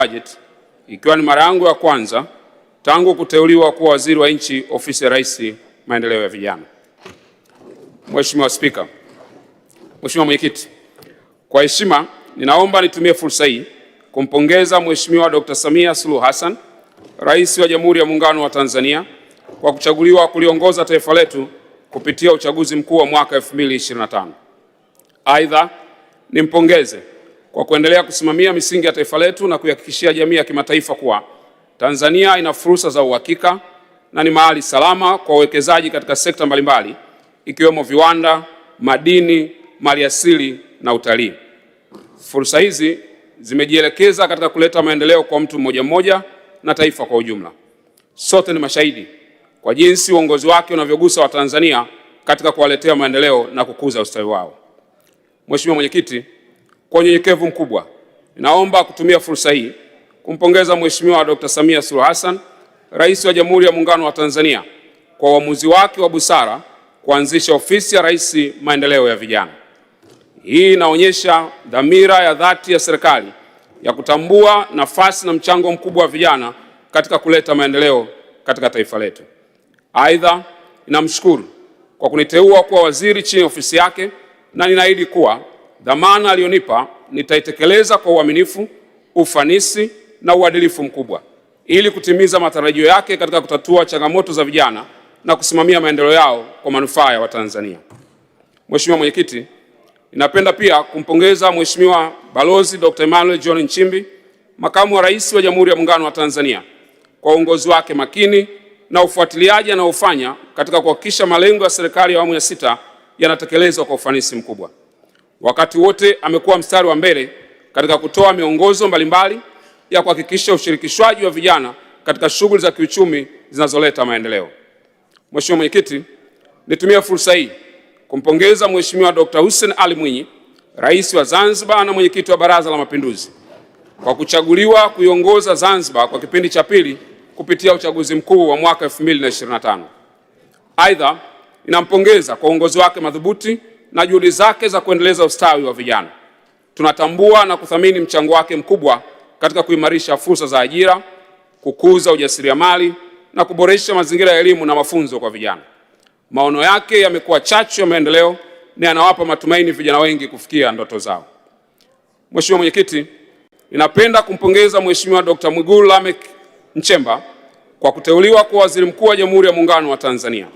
Budget, ikiwa ni mara yangu ya kwanza tangu kuteuliwa kuwa waziri wa nchi ofisi ya Rais maendeleo ya vijana. Mheshimiwa Spika, Mheshimiwa Mwenyekiti, kwa heshima ninaomba nitumie fursa hii kumpongeza Mheshimiwa Dr. Samia Suluhu Hassan, Rais wa Jamhuri ya Muungano wa Tanzania, kwa kuchaguliwa kuliongoza taifa letu kupitia uchaguzi mkuu wa mwaka 2025. Aidha, nimpongeze kwa kuendelea kusimamia misingi ya taifa letu na kuihakikishia jamii ya kimataifa kuwa Tanzania ina fursa za uhakika na ni mahali salama kwa uwekezaji katika sekta mbalimbali ikiwemo viwanda, madini, maliasili na utalii. Fursa hizi zimejielekeza katika kuleta maendeleo kwa mtu mmoja mmoja na taifa kwa ujumla. Sote ni mashahidi kwa jinsi uongozi wake unavyogusa Watanzania katika kuwaletea maendeleo na kukuza ustawi wao. Mheshimiwa Mwenyekiti, kwa unyenyekevu mkubwa ninaomba kutumia fursa hii kumpongeza Mheshimiwa Dr. Samia Suluhu Hassan, Rais wa Jamhuri ya Muungano wa Tanzania, kwa uamuzi wake wa busara kuanzisha ofisi ya Rais maendeleo ya vijana. Hii inaonyesha dhamira ya dhati ya serikali ya kutambua nafasi na mchango mkubwa wa vijana katika kuleta maendeleo katika taifa letu. Aidha, ninamshukuru kwa kuniteua kuwa waziri chini ya ofisi yake na ninaahidi kuwa dhamana aliyonipa nitaitekeleza kwa uaminifu, ufanisi na uadilifu mkubwa ili kutimiza matarajio yake katika kutatua changamoto za vijana na kusimamia maendeleo yao kwa manufaa ya Watanzania. Mheshimiwa Mwenyekiti, ninapenda pia kumpongeza Mheshimiwa Balozi Dr. Emmanuel John Nchimbi, Makamu wa Rais wa Jamhuri ya Muungano wa Tanzania, kwa uongozi wake makini na ufuatiliaji anaofanya katika kuhakikisha malengo ya serikali ya awamu ya 6 yanatekelezwa kwa ufanisi mkubwa. Wakati wote amekuwa mstari wa mbele katika kutoa miongozo mbalimbali ya kuhakikisha ushirikishwaji wa vijana katika shughuli za kiuchumi zinazoleta maendeleo. Mheshimiwa Mwenyekiti, nitumie fursa hii kumpongeza Mheshimiwa Dr. Hussein Ali Mwinyi, Rais wa Zanzibar na Mwenyekiti wa Baraza la Mapinduzi, kwa kuchaguliwa kuiongoza Zanzibar kwa kipindi cha pili kupitia uchaguzi mkuu wa mwaka 2025. Aidha, ninampongeza kwa uongozi wake madhubuti na juhudi zake za kuendeleza ustawi wa vijana. Tunatambua na kuthamini mchango wake mkubwa katika kuimarisha fursa za ajira, kukuza ujasiriamali na kuboresha mazingira ya elimu na mafunzo kwa vijana. Maono yake yamekuwa chachu ya maendeleo na yanawapa matumaini vijana wengi kufikia ndoto zao. Mheshimiwa Mwenyekiti, ninapenda kumpongeza Mheshimiwa Dr. Mwigulu Lameck Nchemba kwa kuteuliwa kuwa Waziri Mkuu wa Jamhuri ya Muungano wa Tanzania.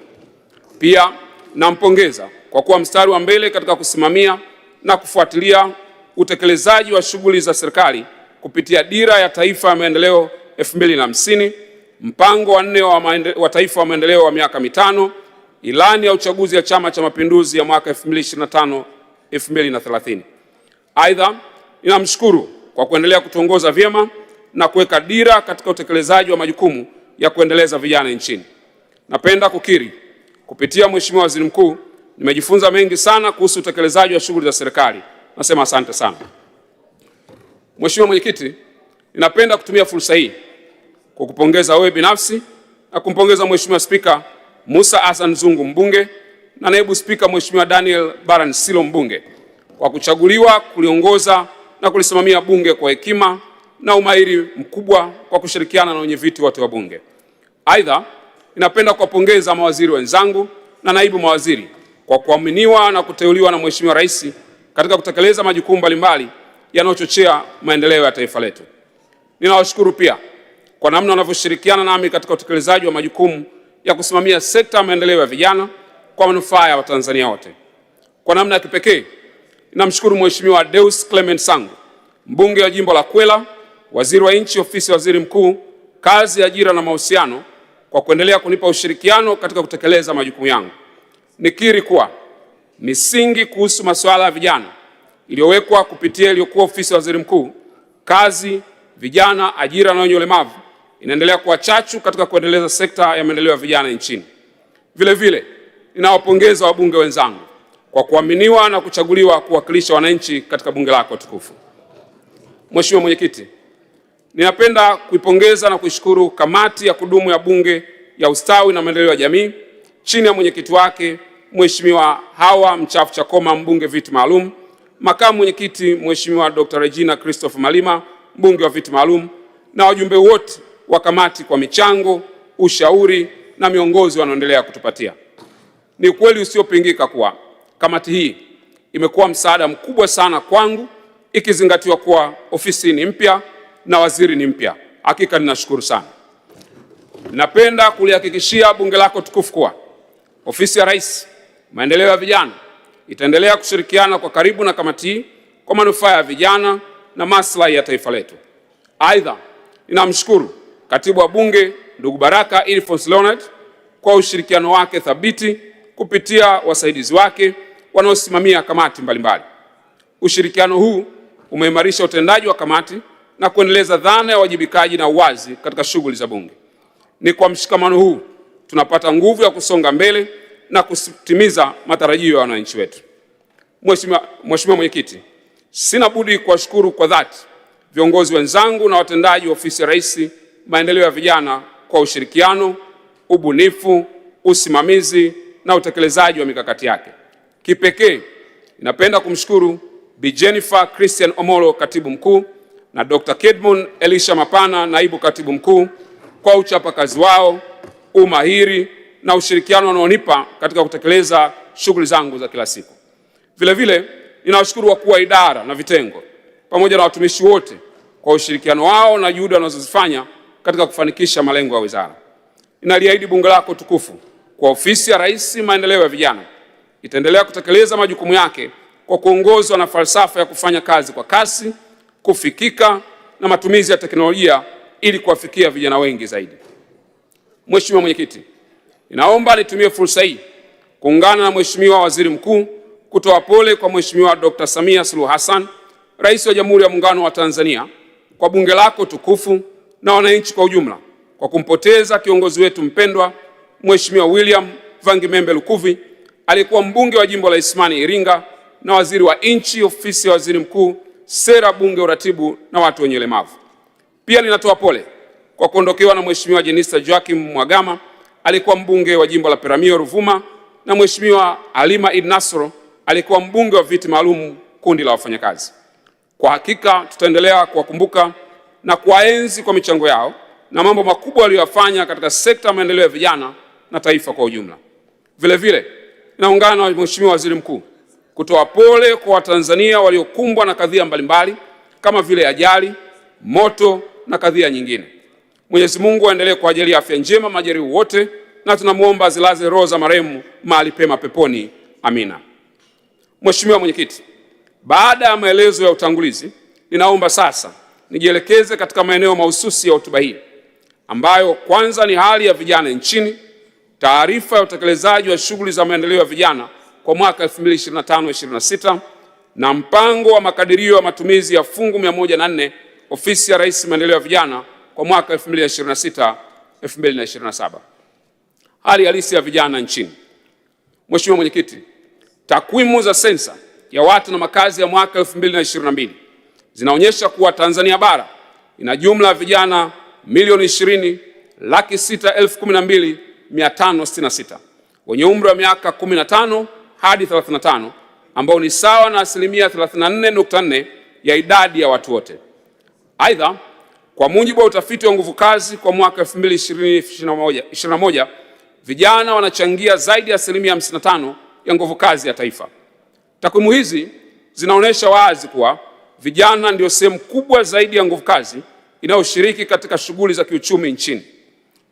Pia nampongeza kwa kuwa mstari wa mbele katika kusimamia na kufuatilia utekelezaji wa shughuli za serikali kupitia Dira ya Taifa ya Maendeleo 2050, Mpango wa 4 wa Taifa wa Maendeleo wa miaka 5, Ilani ya uchaguzi ya Chama cha Mapinduzi ya mwaka 2025-2030. Aidha, ninamshukuru kwa kuendelea kutuongoza vyema na kuweka dira katika utekelezaji wa majukumu ya kuendeleza vijana nchini. Napenda kukiri kupitia Mheshimiwa Waziri Mkuu nimejifunza mengi sana kuhusu utekelezaji wa shughuli za serikali. Nasema asante sana. Mheshimiwa Mwenyekiti, ninapenda kutumia fursa hii kukupongeza wewe binafsi na kumpongeza Mheshimiwa Spika Musa Hassan Zungu mbunge na naibu Spika Mheshimiwa Daniel Baran Silo mbunge kwa kuchaguliwa kuliongoza na kulisimamia bunge kwa hekima na umahiri mkubwa kwa kushirikiana na wenyeviti wote wa bunge. Aidha, ninapenda kuwapongeza mawaziri wenzangu na naibu mawaziri kwa kuaminiwa na kuteuliwa na Mheshimiwa Rais katika kutekeleza majukumu mbalimbali yanayochochea maendeleo ya taifa letu. Ninawashukuru pia kwa namna wanavyoshirikiana nami katika utekelezaji wa majukumu ya kusimamia sekta ya maendeleo ya vijana kwa manufaa ya Watanzania wote. Kwa namna ya kipekee, ninamshukuru Mheshimiwa Deus Clement Sangu, mbunge wa Jimbo la Kwela, Waziri wa Nchi Ofisi ya Waziri Mkuu, Kazi, Ajira na Mahusiano, kwa kuendelea kunipa ushirikiano katika kutekeleza majukumu yangu. Nikiri kuwa misingi kuhusu masuala ya vijana iliyowekwa kupitia iliyokuwa Ofisi ya Waziri Mkuu, Kazi, Vijana, Ajira na Wenye Ulemavu inaendelea kuwa chachu katika kuendeleza sekta ya maendeleo ya vijana nchini. Vile vile, ninawapongeza wabunge wenzangu kwa kuaminiwa na kuchaguliwa kuwakilisha wananchi katika bunge lako tukufu. Mheshimiwa Mwenyekiti, ninapenda kuipongeza na kuishukuru kamati ya kudumu ya Bunge ya Ustawi na Maendeleo ya Jamii chini ya mwenyekiti wake Mheshimiwa Hawa Mchafu Chakoma mbunge viti maalum, makamu mwenyekiti Mheshimiwa Dr. Regina Christopher Malima mbunge wa viti maalum na wajumbe wote wa kamati kwa michango, ushauri na miongozo wanaoendelea kutupatia. Ni ukweli usiopingika kuwa kamati hii imekuwa msaada mkubwa sana kwangu, ikizingatiwa kuwa ofisi ni mpya na waziri ni mpya. Hakika ninashukuru sana. Napenda kulihakikishia bunge lako tukufu kuwa ofisi ya Rais maendeleo ya vijana itaendelea kushirikiana kwa karibu na kamati hii kwa manufaa ya vijana na maslahi ya taifa letu. Aidha, ninamshukuru katibu wa bunge ndugu Baraka Ilfons Leonard kwa ushirikiano wake thabiti kupitia wasaidizi wake wanaosimamia kamati mbalimbali. Ushirikiano huu umeimarisha utendaji wa kamati na kuendeleza dhana ya wajibikaji na uwazi katika shughuli za bunge. Ni kwa mshikamano huu tunapata nguvu ya kusonga mbele na kutimiza matarajio ya wananchi wetu. Mheshimiwa Mwenyekiti, sina budi kuwashukuru kwa dhati viongozi wenzangu na watendaji wa ofisi ya Rais maendeleo ya vijana kwa ushirikiano, ubunifu, usimamizi na utekelezaji wa mikakati yake. Kipekee ninapenda kumshukuru Bi Jennifer Christian Omolo, katibu mkuu, na Dr. Kedmon Elisha Mapana, naibu katibu mkuu, kwa uchapakazi wao, umahiri na ushirikiano wanaonipa katika kutekeleza shughuli zangu za kila siku. Vile vile ninawashukuru wakuu wa idara na vitengo pamoja na watumishi wote kwa ushirikiano wao na juhudi wanazozifanya katika kufanikisha malengo ya wizara. Ninaliahidi bunge lako tukufu kwa ofisi ya Rais maendeleo ya vijana itaendelea kutekeleza majukumu yake kwa kuongozwa na falsafa ya kufanya kazi kwa kasi, kufikika na matumizi ya teknolojia ili kuwafikia vijana wengi zaidi. Mheshimiwa Mwenyekiti, ninaomba nitumie fursa hii kuungana na Mheshimiwa Waziri Mkuu kutoa pole kwa Mheshimiwa Dr. Samia Suluhu Hassan, Rais wa Jamhuri ya Muungano wa Tanzania, kwa bunge lako tukufu na wananchi kwa ujumla kwa kumpoteza kiongozi wetu mpendwa Mheshimiwa William Vangimembe Lukuvi, aliyekuwa mbunge wa jimbo la Isimani Iringa na waziri wa nchi ofisi ya Waziri Mkuu, Sera, Bunge, Uratibu na watu wenye ulemavu. Pia ninatoa pole kwa kuondokewa na Mheshimiwa Jenista Joakim Mwagama, alikuwa mbunge wa jimbo la Peramiho Ruvuma, na Mheshimiwa Halima Id Nasro, alikuwa mbunge wa viti maalum kundi la wafanyakazi. Kwa hakika tutaendelea kuwakumbuka na kuwaenzi kwa michango yao na mambo makubwa waliyofanya katika sekta ya maendeleo ya vijana na taifa kwa ujumla. Vile vile naungana na Mheshimiwa Waziri Mkuu kutoa pole kwa Watanzania waliokumbwa na kadhia mbalimbali kama vile ajali, moto na kadhia nyingine. Mwenyezi Mungu aendelee kuwajalia afya njema majeruhi wote, na tunamuomba zilaze roho za marehemu mahali pema peponi. Amina. Mheshimiwa Mwenyekiti, baada ya maelezo ya utangulizi, ninaomba sasa nijielekeze katika maeneo mahususi ya hotuba hii, ambayo kwanza ni hali ya vijana nchini, taarifa ya utekelezaji wa shughuli za maendeleo ya vijana kwa mwaka 2025-26 na mpango wa makadirio ya matumizi ya fungu 104 ofisi ya Rais maendeleo ya vijana kwa mwaka 2026-2027. Hali halisi ya vijana nchini. Mheshimiwa Mwenyekiti, takwimu za sensa ya watu na makazi ya mwaka 2022 zinaonyesha kuwa Tanzania bara ina jumla ya vijana 20,612,566 wenye umri wa miaka 15 hadi 35, ambao ni sawa na asilimia 34.4 ya idadi ya watu wote. Aidha, kwa mujibu wa utafiti wa nguvu kazi kwa mwaka 2020-2021, vijana wanachangia zaidi ya asilimia 55 ya nguvu kazi ya taifa. Takwimu hizi zinaonyesha wazi kuwa vijana ndio sehemu kubwa zaidi ya nguvu kazi inayoshiriki katika shughuli za kiuchumi nchini.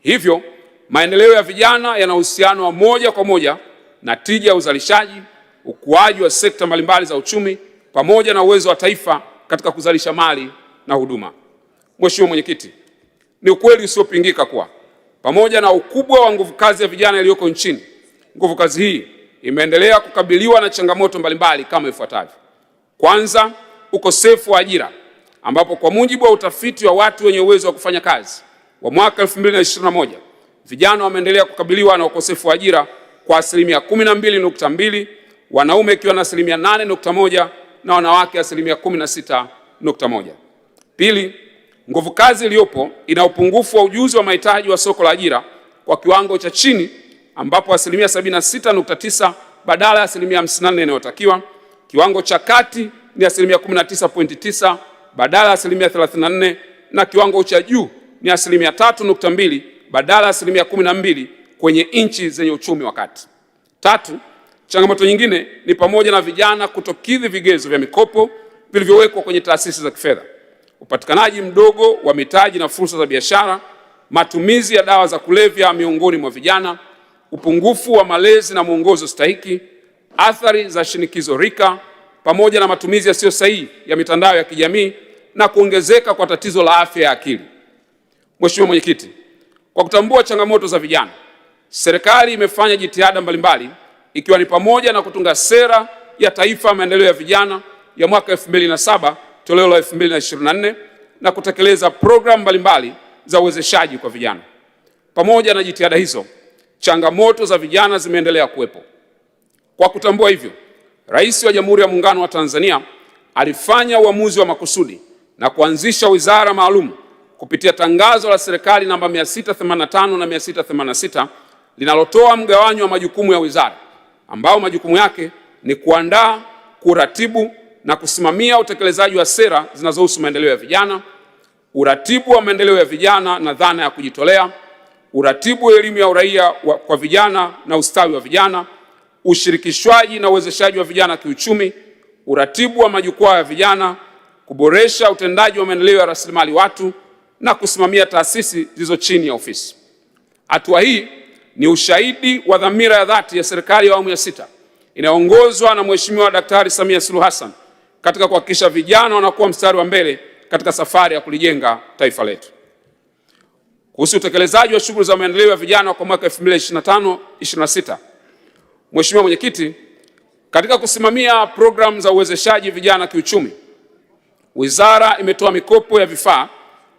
Hivyo, maendeleo ya vijana yana uhusiano wa moja kwa moja na tija ya uzalishaji, ukuaji wa sekta mbalimbali za uchumi, pamoja na uwezo wa taifa katika kuzalisha mali na huduma. Mheshimiwa Mwenyekiti, ni ukweli usiopingika kuwa pamoja na ukubwa wa nguvu kazi ya vijana iliyoko nchini, nguvu kazi hii imeendelea kukabiliwa na changamoto mbalimbali kama ifuatavyo. Kwanza, ukosefu wa ajira, ambapo kwa mujibu wa utafiti wa watu wenye uwezo wa kufanya kazi wa mwaka 2021, vijana wameendelea kukabiliwa na ukosefu wa ajira kwa asilimia 12.2, wanaume ikiwa na asilimia 8.1 na wanawake asilimia 16.1. Pili, nguvu kazi iliyopo ina upungufu wa ujuzi wa mahitaji wa soko la ajira kwa kiwango cha chini, ambapo asilimia 76.9 badala ya asilimia 54 inayotakiwa. Kiwango cha kati ni asilimia 19.9 badala ya asilimia 34 na kiwango cha juu ni asilimia 3.2 badala ya asilimia 12 kwenye nchi zenye uchumi wa kati. Tatu, changamoto nyingine ni pamoja na vijana kutokidhi vigezo vya mikopo vilivyowekwa kwenye taasisi za kifedha, upatikanaji mdogo wa mitaji na fursa za biashara, matumizi ya dawa za kulevya miongoni mwa vijana, upungufu wa malezi na mwongozo stahiki, athari za shinikizo rika, pamoja na matumizi yasiyo sahihi ya mitandao ya kijamii na kuongezeka kwa tatizo la afya ya akili. Mheshimiwa Mwenyekiti, kwa kutambua changamoto za vijana, serikali imefanya jitihada mbalimbali ikiwa ni pamoja na kutunga sera ya taifa ya maendeleo ya vijana ya mwaka 2007 toleo la 2024 na kutekeleza programu mbalimbali za uwezeshaji kwa vijana. Pamoja na jitihada hizo, changamoto za vijana zimeendelea kuwepo. Kwa kutambua hivyo, Rais wa Jamhuri ya Muungano wa Tanzania alifanya uamuzi wa makusudi na kuanzisha wizara maalum kupitia tangazo la serikali namba 685 na 686 linalotoa mgawanyo wa majukumu ya wizara, ambao majukumu yake ni kuandaa, kuratibu na kusimamia utekelezaji wa sera zinazohusu maendeleo ya vijana, uratibu wa maendeleo ya vijana na dhana ya kujitolea, uratibu wa elimu ya uraia kwa vijana na ustawi wa vijana, ushirikishwaji na uwezeshaji wa vijana kiuchumi, uratibu wa majukwaa ya vijana, kuboresha utendaji wa maendeleo ya rasilimali watu na kusimamia taasisi zilizo chini ya ofisi. Hatua hii ni ushahidi wa dhamira ya dhati ya serikali ya awamu ya 6 inayoongozwa na Mheshimiwa Daktari Samia Suluhu Hassan katika kuhakikisha vijana wanakuwa mstari wa mbele katika safari ya kulijenga taifa letu. Kuhusu utekelezaji wa shughuli za maendeleo ya vijana kwa mwaka 2025-26, Mheshimiwa Mwenyekiti, katika kusimamia programu za uwezeshaji vijana kiuchumi, wizara imetoa mikopo ya vifaa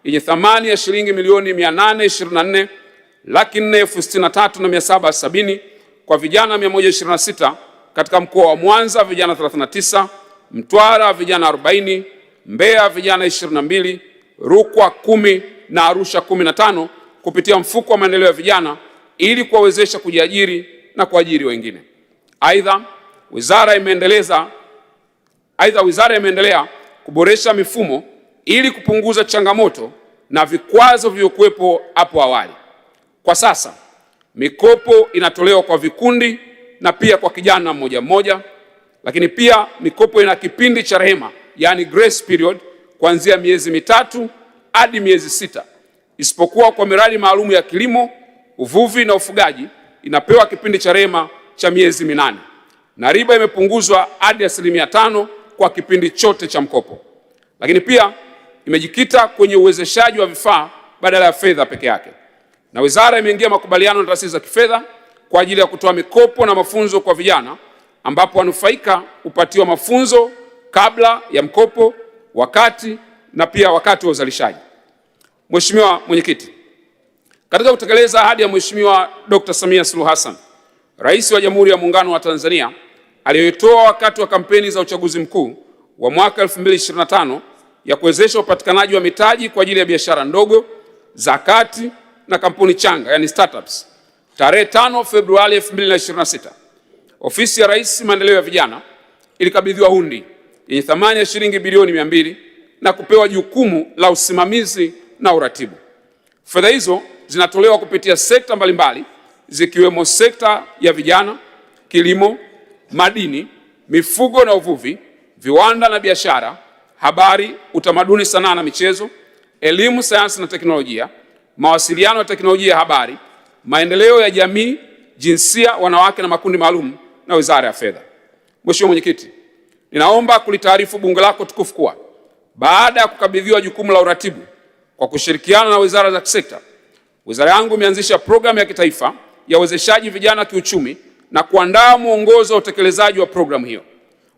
yenye thamani ya shilingi milioni 824,463,770 kwa vijana 126 katika mkoa wa Mwanza vijana 39, Mtwara vijana 40, Mbeya vijana 22, Rukwa 10 na Arusha 15 kupitia mfuko wa maendeleo ya vijana ili kuwawezesha kujiajiri na kuajiri wengine. Aidha, wizara imeendelea kuboresha mifumo ili kupunguza changamoto na vikwazo vilivyokuwepo hapo awali. Kwa sasa, mikopo inatolewa kwa vikundi na pia kwa kijana mmoja mmoja, lakini pia mikopo ina kipindi cha rehema, yani grace period, kuanzia miezi 3 hadi miezi 6, isipokuwa kwa miradi maalum ya kilimo, uvuvi na ufugaji inapewa kipindi cha rehema cha miezi 8 na riba imepunguzwa hadi 5% kwa kipindi chote cha mkopo. Lakini pia imejikita kwenye uwezeshaji wa vifaa badala ya fedha peke yake, na wizara imeingia makubaliano na taasisi za kifedha kwa ajili ya kutoa mikopo na mafunzo kwa vijana, ambapo wanufaika hupatiwa mafunzo kabla ya mkopo, wakati na pia wakati wa uzalishaji. Mheshimiwa Mwenyekiti, katika kutekeleza ahadi ya Mheshimiwa Dr. Samia Suluhu Hassan, Rais wa Jamhuri ya Muungano wa Tanzania, aliyoitoa wakati wa kampeni za uchaguzi mkuu wa mwaka 2025 ya kuwezesha upatikanaji wa mitaji kwa ajili ya biashara ndogo, zakati na kampuni changa, yani startups, tarehe 5 Februari 2026, Ofisi ya Rais Maendeleo ya Vijana ilikabidhiwa hundi yenye thamani ya shilingi bilioni 200 na kupewa jukumu la usimamizi na uratibu. Fedha hizo zinatolewa kupitia sekta mbalimbali zikiwemo sekta ya vijana, kilimo, madini, mifugo na uvuvi, viwanda na biashara, habari, utamaduni, sanaa na michezo, elimu, sayansi na teknolojia, mawasiliano na teknolojia ya habari, maendeleo ya jamii, jinsia, wanawake na makundi maalum na Wizara ya Fedha. Mheshimiwa Mwenyekiti, ninaomba kulitaarifu bunge lako tukufu kuwa baada ya kukabidhiwa jukumu la uratibu kwa kushirikiana na wizara za kisekta, wizara yangu imeanzisha programu ya kitaifa ya uwezeshaji vijana kiuchumi na kuandaa mwongozo wa utekelezaji wa programu hiyo.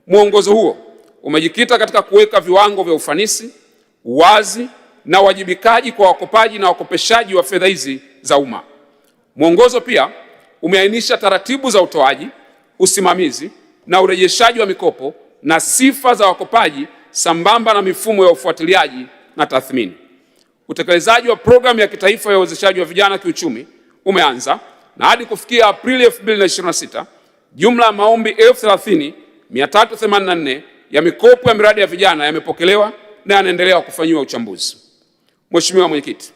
Mwongozo huo umejikita katika kuweka viwango vya ufanisi, uwazi na uwajibikaji kwa wakopaji na wakopeshaji wa fedha hizi za umma. Mwongozo pia umeainisha taratibu za utoaji, usimamizi na urejeshaji wa mikopo na sifa za wakopaji sambamba na mifumo ya ufuatiliaji na tathmini. Utekelezaji wa programu ya kitaifa ya uwezeshaji wa vijana kiuchumi umeanza na hadi kufikia Aprili 2026, jumla ya maombi 30,384 ya mikopo ya miradi ya vijana yamepokelewa na yanaendelea kufanyiwa uchambuzi. Mheshimiwa Mwenyekiti,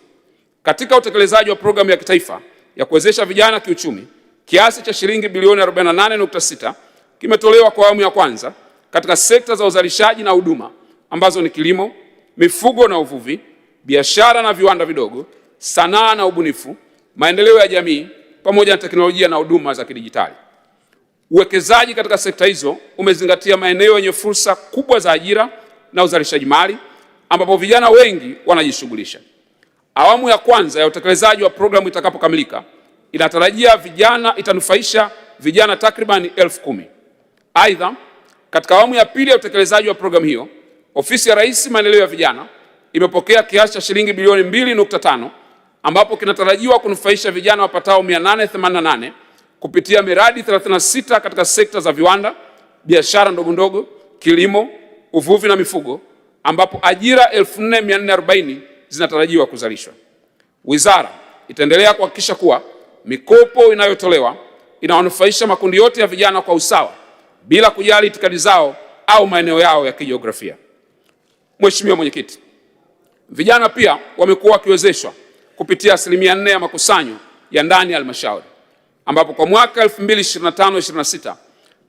katika utekelezaji wa programu ya kitaifa ya kuwezesha vijana kiuchumi, kiasi cha shilingi bilioni 48.6 kimetolewa kwa awamu ya kwanza katika sekta za uzalishaji na huduma ambazo ni kilimo, mifugo na uvuvi, biashara na viwanda vidogo, sanaa na ubunifu, maendeleo ya jamii pamoja na teknolojia na huduma za kidijitali. Uwekezaji katika sekta hizo umezingatia maeneo yenye fursa kubwa za ajira na uzalishaji mali ambapo vijana wengi wanajishughulisha. Awamu ya kwanza ya utekelezaji wa programu itakapokamilika, itanufaisha vijana takriban 10,000. Aidha, katika awamu ya pili ya utekelezaji wa programu hiyo, Ofisi ya Rais Maendeleo ya Vijana imepokea kiasi cha shilingi bilioni 2.5 ambapo kinatarajiwa kunufaisha vijana wapatao 888 kupitia miradi 36 katika sekta za viwanda, biashara ndogondogo, kilimo, uvuvi na mifugo, ambapo ajira 4440 zinatarajiwa kuzalishwa. Wizara itaendelea kuhakikisha kuwa mikopo inayotolewa inawanufaisha makundi yote ya vijana kwa usawa bila kujali itikadi zao au maeneo yao ya kijiografia. Mheshimiwa Mwenyekiti, vijana pia wamekuwa wakiwezeshwa kupitia 4% ya makusanyo ya ndani ya halmashauri, ambapo kwa mwaka 2025-26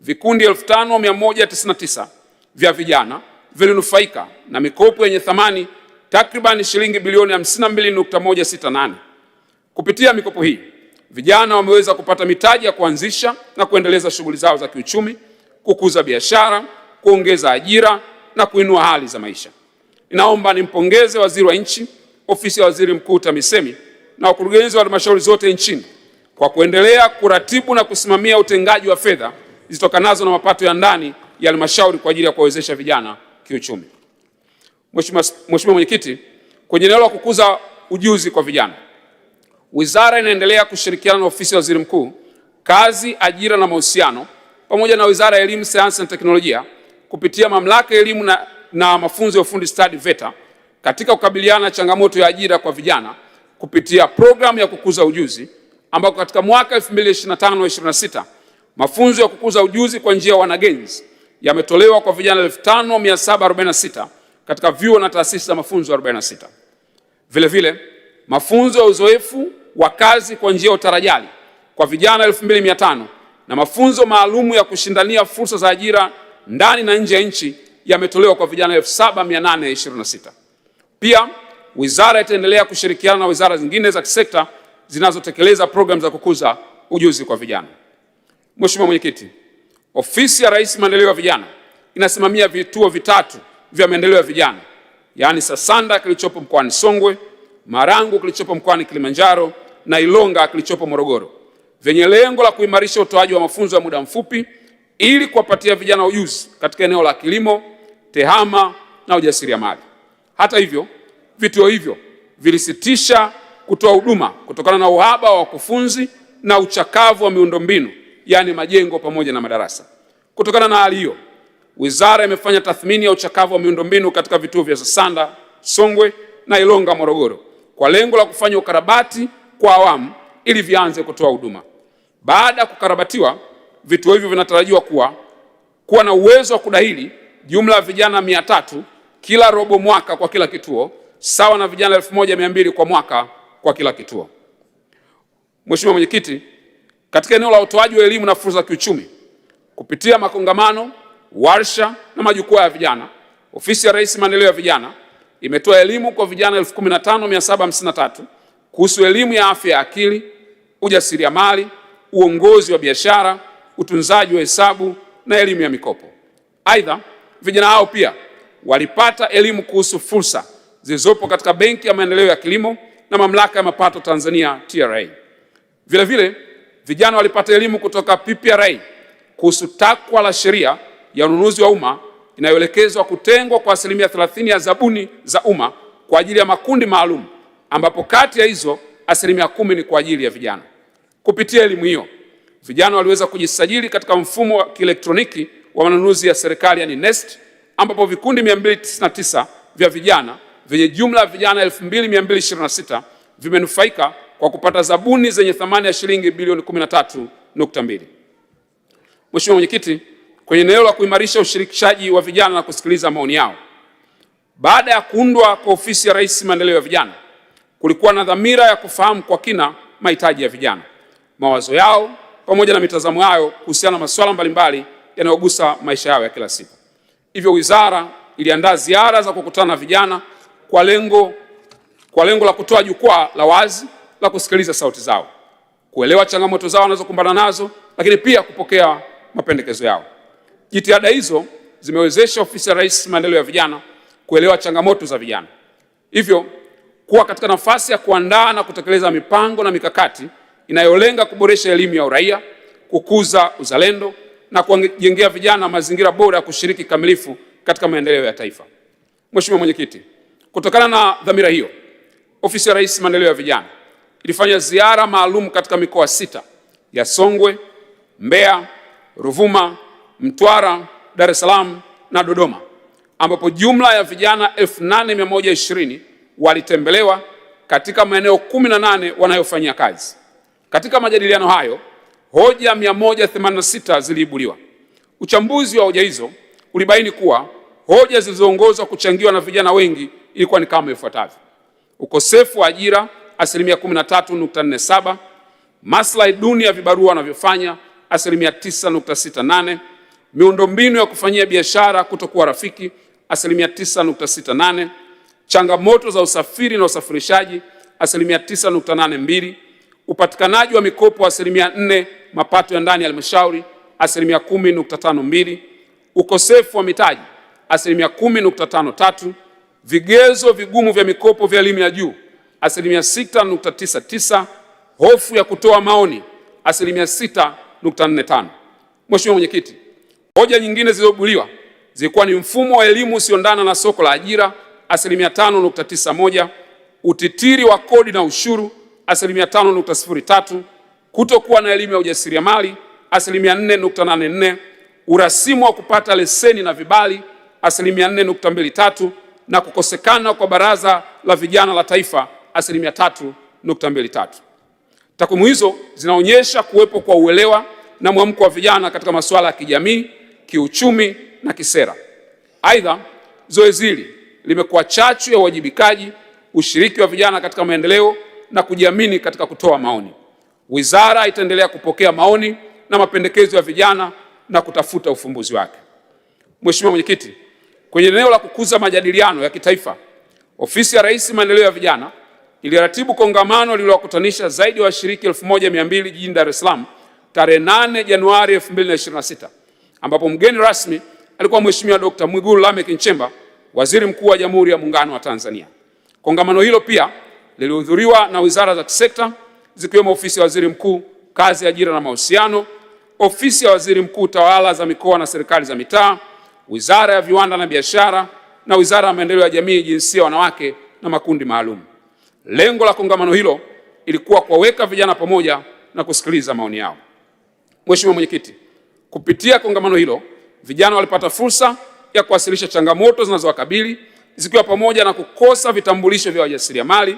vikundi 5199 vya vijana vilinufaika na mikopo yenye thamani takriban shilingi bilioni 52.168. Kupitia mikopo hii, vijana wameweza kupata mitaji ya kuanzisha na kuendeleza shughuli zao za kiuchumi, kukuza biashara, kuongeza ajira na kuinua hali za maisha. Ninaomba nimpongeze Waziri wa Nchi, Ofisi ya Waziri Mkuu TAMISEMI na wakurugenzi wa halmashauri zote nchini kwa kuendelea kuratibu na kusimamia utengaji wa fedha zitokanazo na mapato ya ndani ya halmashauri kwa ajili ya kuwawezesha vijana kiuchumi. Mheshimiwa Mwenyekiti, kwenye eneo la kukuza ujuzi kwa vijana, wizara inaendelea kushirikiana na Ofisi ya Waziri Mkuu, Kazi, Ajira na Mahusiano pamoja na Wizara ya Elimu, Sayansi na Teknolojia kupitia Mamlaka ya Elimu na Mafunzo ya Ufundi Stadi VETA katika kukabiliana na changamoto ya ajira kwa vijana kupitia programu ya kukuza ujuzi, ambako katika mwaka 2025-26 mafunzo ya kukuza ujuzi kwa njia ya wanagenzi yametolewa kwa vijana 5746 katika vyuo na taasisi za mafunzo 46. Vile vile, mafunzo ya uzoefu wa kazi kwa njia ya utarajali kwa vijana 2500 na mafunzo maalumu ya kushindania fursa za ajira ndani na nje ya nchi yametolewa kwa vijana 7826. Pia, wizara itaendelea kushirikiana na wizara zingine za kisekta zinazotekeleza programu za kukuza ujuzi kwa vijana. Mheshimiwa Mwenyekiti, Ofisi ya Rais Maendeleo ya Vijana inasimamia vituo vitatu vya maendeleo ya vijana, yaani Sasanda kilichopo mkoani Songwe, Marangu kilichopo mkoani Kilimanjaro na Ilonga kilichopo Morogoro, vyenye lengo la kuimarisha utoaji wa mafunzo ya muda mfupi ili kuwapatia vijana ujuzi katika eneo la kilimo, tehama na ujasiriamali. Hata hivyo, vituo hivyo vilisitisha kutoa huduma kutokana na uhaba wa wakufunzi na uchakavu wa miundombinu, yaani majengo pamoja na madarasa. Kutokana na hali hiyo, wizara imefanya tathmini ya uchakavu wa miundombinu katika vituo vya Sasanda, Songwe na Ilonga, Morogoro kwa lengo la kufanya ukarabati kwa awamu ili vianze kutoa huduma. Baada ya kukarabatiwa, vituo hivyo vinatarajiwa kuwa na uwezo wa kudahili jumla ya vijana 300 kila robo mwaka kwa kila kituo, sawa na vijana 1200 kwa mwaka kwa kila kituo. Mheshimiwa Mwenyekiti, katika eneo la utoaji wa elimu na fursa za kiuchumi kupitia makongamano, warsha na majukwaa ya vijana, Ofisi ya Rais Maendeleo ya Vijana imetoa elimu kwa vijana 15753 kuhusu elimu ya afya ya akili, ujasiriamali, uongozi wa biashara, utunzaji wa hesabu na elimu ya mikopo. Aidha, vijana hao pia walipata elimu kuhusu fursa zilizopo katika Benki ya Maendeleo ya Kilimo na Mamlaka ya Mapato Tanzania TRA. Vile vile, vijana walipata elimu kutoka PPRA kuhusu takwa la sheria ya ununuzi wa umma inayoelekezwa kutengwa kwa 30% ya zabuni za umma kwa ajili ya makundi maalum, ambapo kati ya hizo 10% ni kwa ajili ya vijana. Kupitia elimu hiyo, vijana waliweza kujisajili katika mfumo wa kielektroniki wa manunuzi ya serikali, yani NeST, ambapo vikundi 299 vya vijana vyenye jumla ya vijana 2226 vimenufaika kwa kupata zabuni zenye thamani ya shilingi bilioni 13.2. Mheshimiwa Mwenyekiti, kwenye eneo la kuimarisha ushirikishaji wa vijana na kusikiliza maoni yao, Baada ya kuundwa kwa Ofisi ya Rais Maendeleo ya Vijana, kulikuwa na dhamira ya kufahamu kwa kina mahitaji ya vijana, mawazo yao pamoja na mitazamo yao kuhusiana na masuala mbalimbali yanayogusa maisha yao ya kila siku. Hivyo wizara iliandaa ziara za kukutana na vijana kwa lengo la kutoa jukwaa la wazi la kusikiliza sauti zao, kuelewa changamoto zao wanazokumbana nazo, lakini pia kupokea mapendekezo yao. Jitihada hizo zimewezesha Ofisi ya Rais Maendeleo ya Vijana kuelewa changamoto za vijana, hivyo kuwa katika nafasi ya kuandaa na kutekeleza mipango na mikakati inayolenga kuboresha elimu ya uraia, kukuza uzalendo na kuwajengea vijana mazingira bora ya kushiriki kamilifu katika maendeleo ya taifa. Mheshimiwa Mwenyekiti, kutokana na dhamira hiyo, Ofisi ya Rais Maendeleo ya Vijana ilifanya ziara maalum katika mikoa 6 ya Songwe, Mbeya, Ruvuma, Mtwara, Dar es Salaam na Dodoma, ambapo jumla ya vijana 8120 walitembelewa katika maeneo 18 wanayofanyia kazi. Katika majadiliano hayo, hoja 186 ziliibuliwa. Uchambuzi wa hoja hizo ulibaini kuwa hoja zilizoongozwa kuchangiwa na vijana wengi ilikuwa ni kama ifuatavyo: ukosefu wa ajira 13.47%, maslahi duni ya vibarua wanavyofanya 9.68%, miundombinu ya kufanyia biashara kutokuwa rafiki 9.68%, changamoto za usafiri na usafirishaji 9.82%, upatikanaji wa mikopo 4%, mapato ya ndani ya halmashauri 10.52%, ukosefu wa mitaji 10.53%, vigezo vigumu vya mikopo vya elimu ya juu 6.99%, hofu ya kutoa maoni 6.45%. Mheshimiwa Mwenyekiti, hoja nyingine zilizoibuliwa zilikuwa ni mfumo wa elimu usioendana na soko la ajira 5.91%, utitiri wa kodi na ushuru 5.03%, kutokuwa na elimu ya ujasiriamali 4.84%, urasimu wa kupata leseni na vibali 4.23%, na kukosekana kwa Baraza la Vijana la Taifa 3.23%. Takwimu hizo zinaonyesha kuwepo kwa uelewa na mwamko wa vijana katika masuala ya kijamii, kiuchumi na kisera. Aidha, zoezi hili limekuwa chachu ya uwajibikaji, ushiriki wa vijana katika maendeleo na kujiamini katika kutoa maoni. Wizara itaendelea kupokea maoni na mapendekezo ya vijana na kutafuta ufumbuzi wake. Mheshimiwa Mwenyekiti, kwenye eneo la kukuza majadiliano ya kitaifa, Ofisi ya Rais Maendeleo ya Vijana iliratibu kongamano lililowakutanisha zaidi ya washiriki 1200 jijini Dar es Salaam tarehe 8 Januari 2026, ambapo mgeni rasmi alikuwa Mheshimiwa Dr. Mwigulu Lameck Nchemba, Waziri Mkuu wa Jamhuri ya Muungano wa Tanzania. Kongamano hilo pia lilihudhuriwa na wizara za kisekta zikiwemo Ofisi ya Waziri Mkuu, Kazi, Ajira na Mahusiano, Ofisi ya Waziri Mkuu, Tawala za Mikoa na Serikali za Mitaa, Wizara ya Viwanda na Biashara na Wizara ya Maendeleo ya Jamii, Jinsia, Wanawake na Makundi Maalum. Lengo la kongamano hilo ilikuwa kuwaweka vijana pamoja na kusikiliza maoni yao. Mheshimiwa Mwenyekiti, kupitia kongamano hilo, vijana walipata fursa ya kuwasilisha changamoto zinazowakabili zikiwa pamoja na kukosa vitambulisho vya wajasiriamali,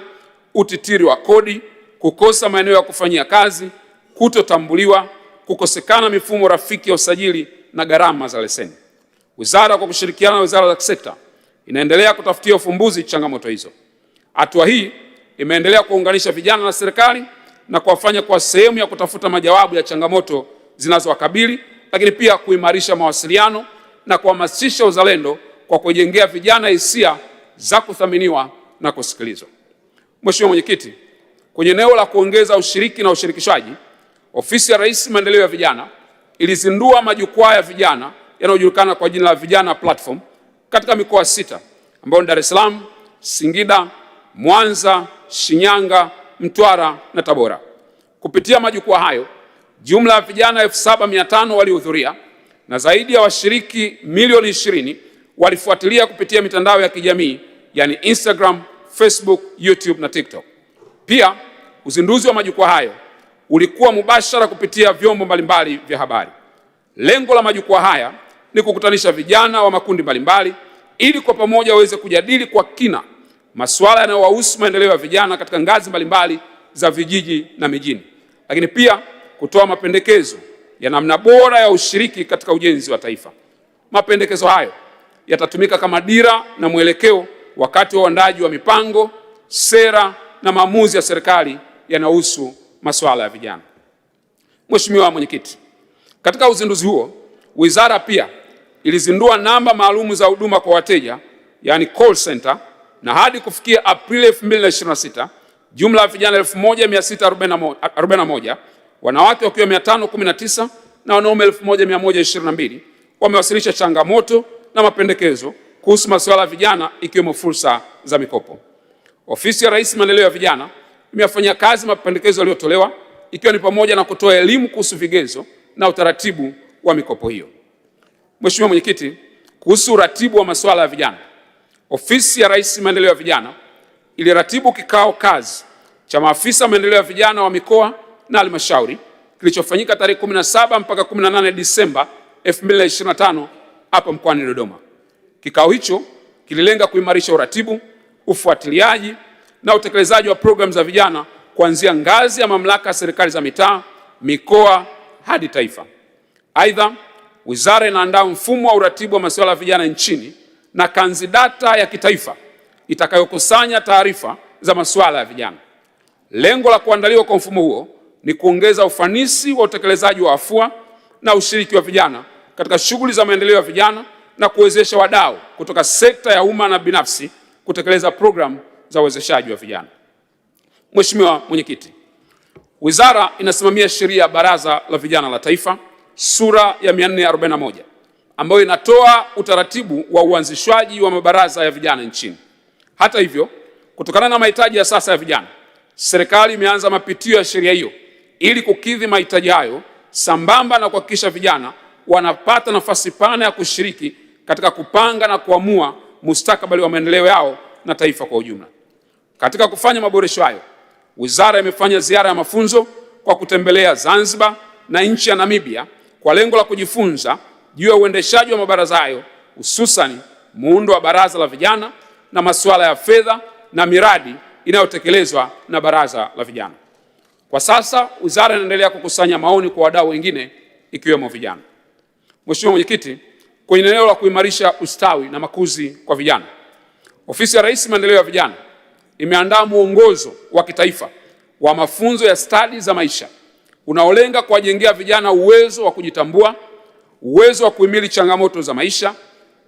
utitiri wa kodi, kukosa maeneo ya kufanyia kazi, kutotambuliwa, kukosekana mifumo rafiki ya usajili na gharama za leseni. Wizara kwa kushirikiana na wizara za kisekta inaendelea kutafutia ufumbuzi changamoto hizo. Hatua hii imeendelea kuunganisha vijana na serikali na kuwafanya kwa sehemu ya kutafuta majawabu ya changamoto zinazowakabili, lakini pia kuimarisha mawasiliano na kuhamasisha uzalendo kwa kujengea vijana hisia za kuthaminiwa na kusikilizwa. Mheshimiwa Mwenyekiti, kwenye eneo la kuongeza ushiriki na ushirikishwaji, Ofisi ya Rais Maendeleo ya Vijana ilizindua majukwaa ya vijana yanayojulikana kwa jina la Vijana Platform katika mikoa 6 ambayo ni Dar es Salaam, Singida, Mwanza, Shinyanga, Mtwara na Tabora. Kupitia majukwaa hayo, jumla ya vijana 7500 walihudhuria na zaidi ya washiriki milioni 20 walifuatilia kupitia mitandao ya kijamii, yani Instagram, Facebook, YouTube na TikTok. Pia uzinduzi wa majukwaa hayo ulikuwa mubashara kupitia vyombo mbalimbali vya habari. Lengo la majukwaa haya ni kukutanisha vijana wa makundi mbalimbali ili kwa pamoja waweze kujadili kwa kina masuala yanayowahusu maendeleo ya vijana katika ngazi mbalimbali za vijiji na mijini, lakini pia kutoa mapendekezo ya namna bora ya ushiriki katika ujenzi wa taifa. Mapendekezo hayo yatatumika kama dira na mwelekeo wakati wa uandaji wa mipango, sera na maamuzi ya serikali yanayohusu masuala ya vijana. Mheshimiwa Mwenyekiti, katika uzinduzi huo, wizara pia ilizindua namba maalum za huduma kwa wateja, yani call center, na hadi kufikia Aprili 2026 jumla ya vijana 1641, wanawake wakiwa 519 na wanaume 1122 wamewasilisha changamoto na mapendekezo kuhusu masuala ya vijana, ikiwemo fursa za mikopo. Ofisi ya Rais Maendeleo ya Vijana imefanya kazi mapendekezo yaliyotolewa, ikiwa ni pamoja na kutoa elimu kuhusu vigezo na utaratibu wa mikopo hiyo. Mheshimiwa Mwenyekiti, kuhusu uratibu wa masuala ya vijana, Ofisi ya Rais Maendeleo ya Vijana iliratibu kikao kazi cha maafisa maendeleo ya vijana wa mikoa na halmashauri kilichofanyika tarehe 17 mpaka 18 Disemba 2025 hapa mkoani Dodoma. Kikao hicho kililenga kuimarisha uratibu, ufuatiliaji na utekelezaji wa programu za vijana kuanzia ngazi ya mamlaka ya serikali za mitaa, mikoa hadi taifa. Aidha, wizara inaandaa mfumo wa uratibu wa masuala ya vijana nchini na kanzidata ya kitaifa itakayokusanya taarifa za masuala ya vijana. Lengo la kuandaliwa kwa mfumo huo ni kuongeza ufanisi wa utekelezaji wa afua na ushiriki wa vijana katika shughuli za maendeleo ya vijana na kuwezesha wadau kutoka sekta ya umma na binafsi kutekeleza programu za uwezeshaji wa vijana. Mheshimiwa Mwenyekiti, wizara inasimamia sheria ya Baraza la Vijana la Taifa sura ya 441 ambayo inatoa utaratibu wa uanzishwaji wa mabaraza ya vijana nchini. Hata hivyo, kutokana na mahitaji ya sasa ya vijana, serikali imeanza mapitio ya sheria hiyo ili kukidhi mahitaji hayo sambamba na kuhakikisha vijana wanapata nafasi pana ya kushiriki katika kupanga na kuamua mustakabali wa maendeleo yao na taifa kwa ujumla. Katika kufanya maboresho hayo, wizara imefanya ziara ya mafunzo kwa kutembelea Zanzibar na nchi ya Namibia kwa lengo la kujifunza juu ya uendeshaji wa mabaraza hayo, hususan muundo wa baraza la vijana na masuala ya fedha na miradi inayotekelezwa na baraza la vijana. Kwa sasa wizara inaendelea kukusanya maoni kwa wadau wengine ikiwemo vijana. Mheshimiwa Mwenyekiti, kwenye eneo la kuimarisha ustawi na makuzi kwa vijana, Ofisi ya Rais Maendeleo ya Vijana imeandaa mwongozo wa kitaifa wa mafunzo ya stadi za maisha unaolenga kuwajengea vijana uwezo wa kujitambua, uwezo wa kuhimili changamoto za maisha,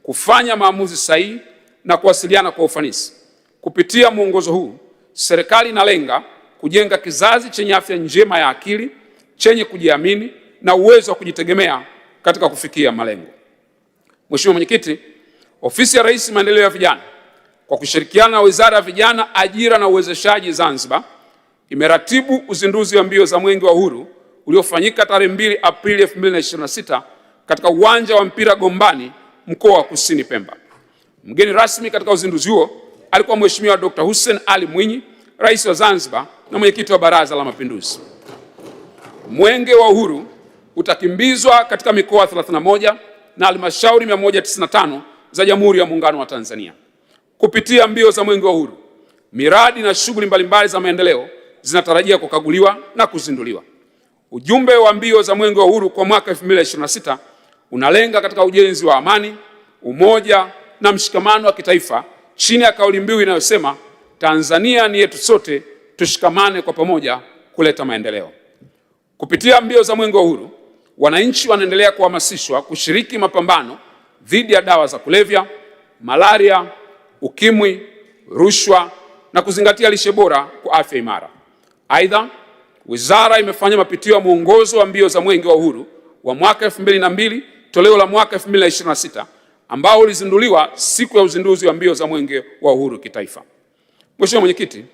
kufanya maamuzi sahihi na kuwasiliana kwa ufanisi. Kupitia mwongozo huu, serikali inalenga kujenga kizazi chenye afya njema ya akili, chenye kujiamini na uwezo wa kujitegemea katika kufikia malengo. Mheshimiwa Mwenyekiti, Ofisi ya Rais Maendeleo ya Vijana kwa kushirikiana na Wizara ya Vijana, Ajira na Uwezeshaji Zanzibar imeratibu uzinduzi wa mbio za Mwenge wa Uhuru uliofanyika tarehe 2 Aprili 2026 katika uwanja wa mpira Gombani, mkoa wa Kusini Pemba. Mgeni rasmi katika uzinduzi huo alikuwa Mheshimiwa Dr. Hussein Ali Mwinyi, Rais wa Zanzibar na Mwenyekiti wa Baraza la Mapinduzi. Mwenge wa Uhuru utakimbizwa katika mikoa 31 na halmashauri 195 za Jamhuri ya Muungano wa Tanzania. Kupitia mbio za Mwenge wa Uhuru, miradi na shughuli mbalimbali za maendeleo zinatarajia kukaguliwa na kuzinduliwa. Ujumbe wa mbio za Mwenge wa Uhuru kwa mwaka 2026 unalenga katika ujenzi wa amani, umoja na mshikamano wa kitaifa chini ya kauli mbiu inayosema Tanzania ni yetu sote, tushikamane kwa pamoja kuleta maendeleo. Kupitia mbio za Mwenge wa Uhuru, wananchi wanaendelea kuhamasishwa kushiriki mapambano dhidi ya dawa za kulevya, malaria, ukimwi, rushwa na kuzingatia lishe bora kwa afya imara. Aidha, wizara imefanya mapitio ya mwongozo wa mbio za Mwenge wa Uhuru wa mwaka 2002 toleo la mwaka 2026 ambao ulizinduliwa siku ya uzinduzi wa mbio za Mwenge wa Uhuru kitaifa. Mheshimiwa Mwenyekiti,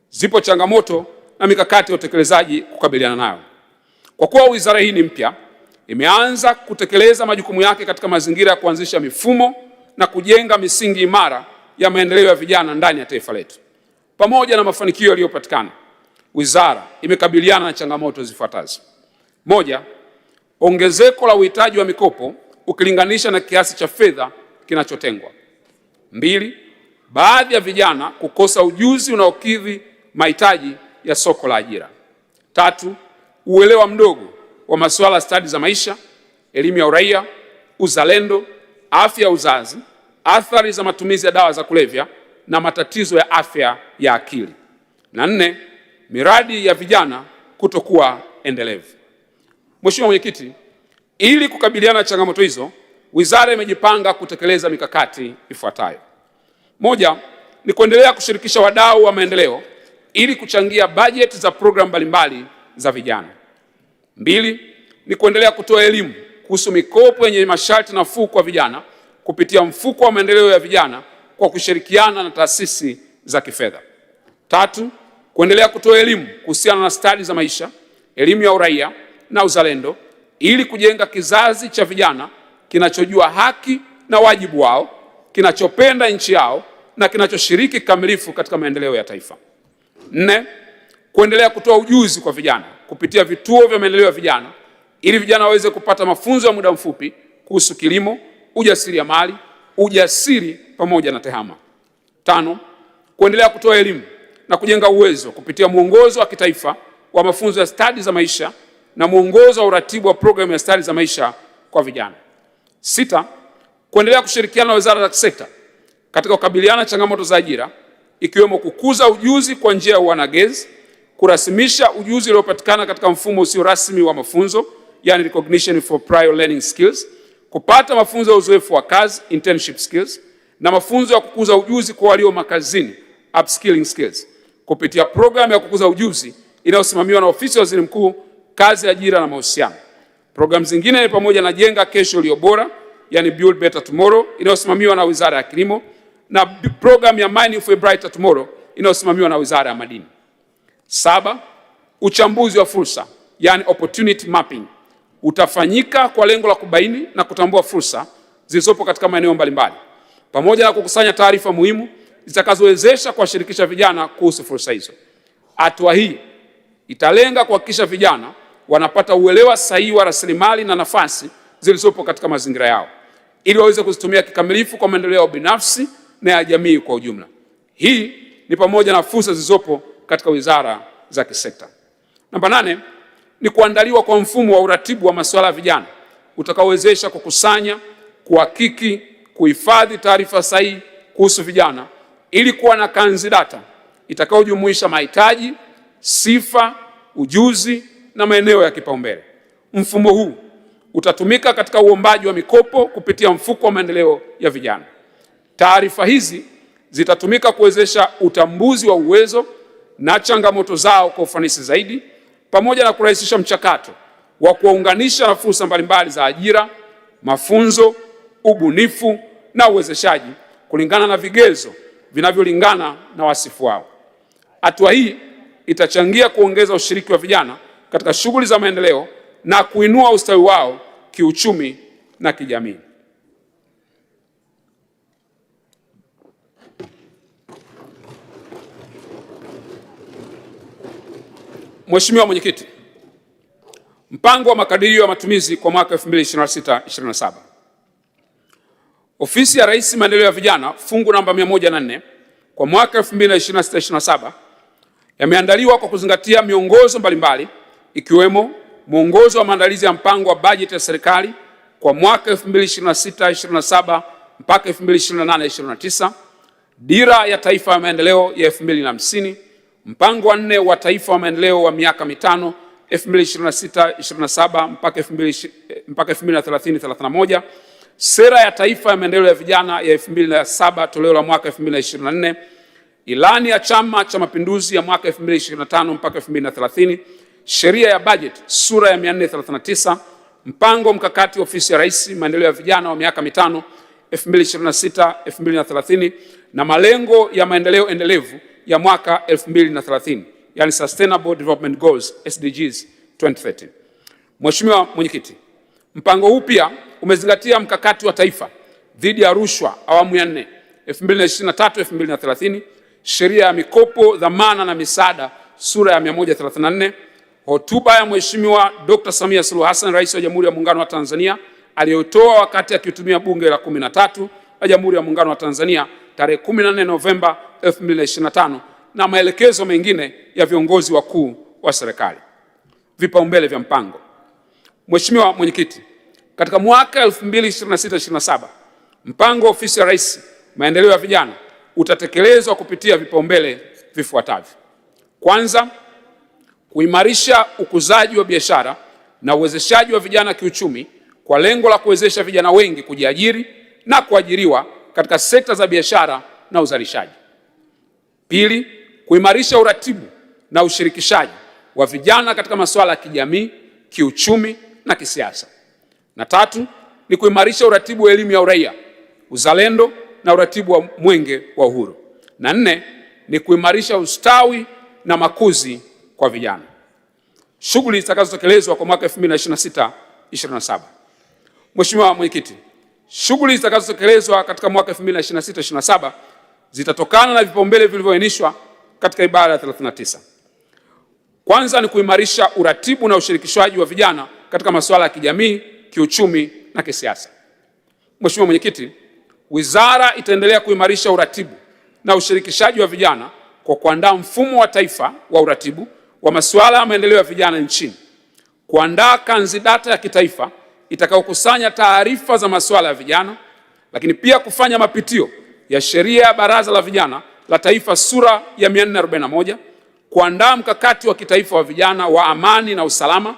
zipo changamoto na mikakati ya utekelezaji kukabiliana nayo. Kwa kuwa wizara hii ni mpya, imeanza kutekeleza majukumu yake katika mazingira ya kuanzisha mifumo na kujenga misingi imara ya maendeleo ya vijana ndani ya taifa letu. Pamoja na mafanikio yaliyopatikana, wizara imekabiliana na changamoto zifuatazo. Moja, ongezeko la uhitaji wa mikopo ukilinganisha na kiasi cha fedha kinachotengwa. 2, baadhi ya vijana kukosa ujuzi unaokidhi mahitaji ya soko la ajira. 3, uelewa mdogo wa masuala stadi za maisha, elimu ya uraia, uzalendo, afya ya uzazi, athari za matumizi ya dawa za kulevya na matatizo ya afya ya akili. Na 4, miradi ya vijana kutokuwa endelevu. Mheshimiwa Mwenyekiti, ili kukabiliana na changamoto hizo, wizara imejipanga kutekeleza mikakati ifuatayo. 1, ni kuendelea kushirikisha wadau wa maendeleo ili kuchangia bajeti za programu mbalimbali za vijana. 2, ni kuendelea kutoa elimu kuhusu mikopo yenye masharti nafuu kwa vijana kupitia mfuko wa maendeleo ya vijana kwa kushirikiana na taasisi za kifedha. 3, kuendelea kutoa elimu kuhusiana na stadi za maisha, elimu ya uraia na uzalendo ili kujenga kizazi cha vijana kinachojua haki na wajibu wao, kinachopenda nchi yao na kinachoshiriki kikamilifu katika maendeleo ya taifa. 4, kuendelea kutoa ujuzi kwa vijana kupitia vituo vya maendeleo ya vijana ili vijana waweze kupata mafunzo ya muda mfupi kuhusu kilimo, ujasiriamali, ujasiri pamoja na tehama. 5, kuendelea kutoa elimu na kujenga uwezo kupitia mwongozo wa kitaifa wa mafunzo ya stadi za maisha na mwongozo wa uratibu wa programu ya stadi za maisha kwa vijana. 6, kuendelea kushirikiana na wizara za kisekta katika kukabiliana changamoto za ajira ikiwemo kukuza ujuzi kwa njia ya uanagezi, kurasimisha ujuzi uliopatikana katika mfumo usio rasmi wa mafunzo, yani recognition for prior learning skills, kupata mafunzo ya uzoefu wa kazi, internship skills, na mafunzo ya kukuza ujuzi kwa walio makazini, upskilling skills, kupitia programu ya kukuza ujuzi inayosimamiwa na ofisi ya Waziri Mkuu, kazi, ajira na mahusiano. Programu zingine ni pamoja na Jenga Kesho Iliyo Bora, yani Build Better Tomorrow, inayosimamiwa na Wizara ya Kilimo, na programu ya Mining for a Brighter Tomorrow inayosimamiwa na Wizara ya Madini. 7, uchambuzi wa fursa, yani opportunity mapping, utafanyika kwa lengo la kubaini na kutambua fursa zilizopo katika maeneo mbalimbali, pamoja na kukusanya taarifa muhimu zitakazowezesha kuwashirikisha vijana kuhusu fursa hizo. Hatua hii italenga kuhakikisha vijana wanapata uelewa sahihi wa rasilimali na nafasi zilizopo katika mazingira yao ili waweze kuzitumia kikamilifu kwa maendeleo yao binafsi na ya jamii kwa ujumla. Hii ni pamoja na fursa zilizopo katika wizara za kisekta. Namba 8, ni kuandaliwa kwa mfumo wa uratibu wa masuala ya vijana utakaowezesha kukusanya, kuhakiki, kuhifadhi taarifa sahihi kuhusu vijana ili kuwa na kanzi data itakayojumuisha mahitaji, sifa, ujuzi na maeneo ya kipaumbele. Mfumo huu utatumika katika uombaji wa mikopo kupitia mfuko wa maendeleo ya vijana. Taarifa hizi zitatumika kuwezesha utambuzi wa uwezo na changamoto zao kwa ufanisi zaidi, pamoja na kurahisisha mchakato wa kuwaunganisha na fursa mbalimbali za ajira, mafunzo, ubunifu na uwezeshaji kulingana na vigezo vinavyolingana na wasifu wao. Hatua hii itachangia kuongeza ushiriki wa vijana katika shughuli za maendeleo na kuinua ustawi wao kiuchumi na kijamii. Mheshimiwa Mwenyekiti, mpango wa makadirio ya matumizi kwa mwaka 2026/27. Ofisi ya Rais Maendeleo ya Vijana fungu namba 104 kwa mwaka 2026/27 yameandaliwa kwa kuzingatia miongozo mbalimbali ikiwemo mwongozo wa maandalizi ya mpango wa bajeti ya serikali kwa mwaka 2026/27 mpaka 2028/29, dira ya taifa ya maendeleo ya 2050, mpango wa 4 wa taifa wa maendeleo wa miaka mitano 2026/27 mpaka 2030/31, sera ya taifa ya maendeleo ya vijana ya 2007 toleo la mwaka 2024, ilani ya Chama cha Mapinduzi ya mwaka 2025 mpaka 2030, sheria ya bajeti sura ya 439, mpango mkakati ofisi ya Rais Maendeleo ya Vijana wa miaka mitano 2026-2030 na malengo ya maendeleo endelevu ya mwaka 2030, yani Sustainable Development Goals SDGs 2030. Mheshimiwa Mwenyekiti, mpango huu pia umezingatia mkakati wa taifa dhidi ya rushwa awamu ya 4 2023-2030, sheria ya mikopo, dhamana na misaada sura ya 134, hotuba ya Mheshimiwa Dr. Samia Suluhu Hassan, Rais wa Jamhuri ya Muungano wa Tanzania, aliyotoa wakati akihutubia Bunge la 13 la Jamhuri ya Muungano wa Tanzania tarehe 14 Novemba 2025, na maelekezo mengine ya viongozi wakuu wa serikali. Vipaumbele vya mpango. Mheshimiwa Mwenyekiti, katika mwaka 2026/27 mpango wa ofisi ya Rais Maendeleo ya Vijana utatekelezwa kupitia vipaumbele vifuatavyo. Kwanza, kuimarisha ukuzaji wa biashara na uwezeshaji wa vijana kiuchumi kwa lengo la kuwezesha vijana wengi kujiajiri na kuajiriwa katika sekta za biashara na uzalishaji. Pili, kuimarisha uratibu na ushirikishaji wa vijana katika masuala ya kijamii, kiuchumi na kisiasa. Na tatu, ni kuimarisha uratibu wa elimu ya uraia, uzalendo na uratibu wa mwenge wa uhuru. Na nne, ni kuimarisha ustawi na makuzi kwa vijana. Shughuli zitakazotekelezwa kwa mwaka 2026-2027. Mheshimiwa Mwenyekiti, shughuli zitakazotekelezwa katika mwaka 2026-2027 zitatokana na vipaumbele vilivyoainishwa katika ibara ya 39. Kwanza ni kuimarisha uratibu na ushirikishwaji wa vijana katika masuala ya kijamii, kiuchumi na kisiasa. Mheshimiwa Mwenyekiti, wizara itaendelea kuimarisha uratibu na ushirikishaji wa vijana kwa kuandaa mfumo wa taifa wa uratibu wa masuala ya maendeleo ya vijana nchini, kuandaa kanzidata ya kitaifa itakayokusanya taarifa za masuala ya vijana, lakini pia kufanya mapitio ya sheria ya Baraza la Vijana la Taifa sura ya 441, kuandaa mkakati wa kitaifa wa vijana wa amani na usalama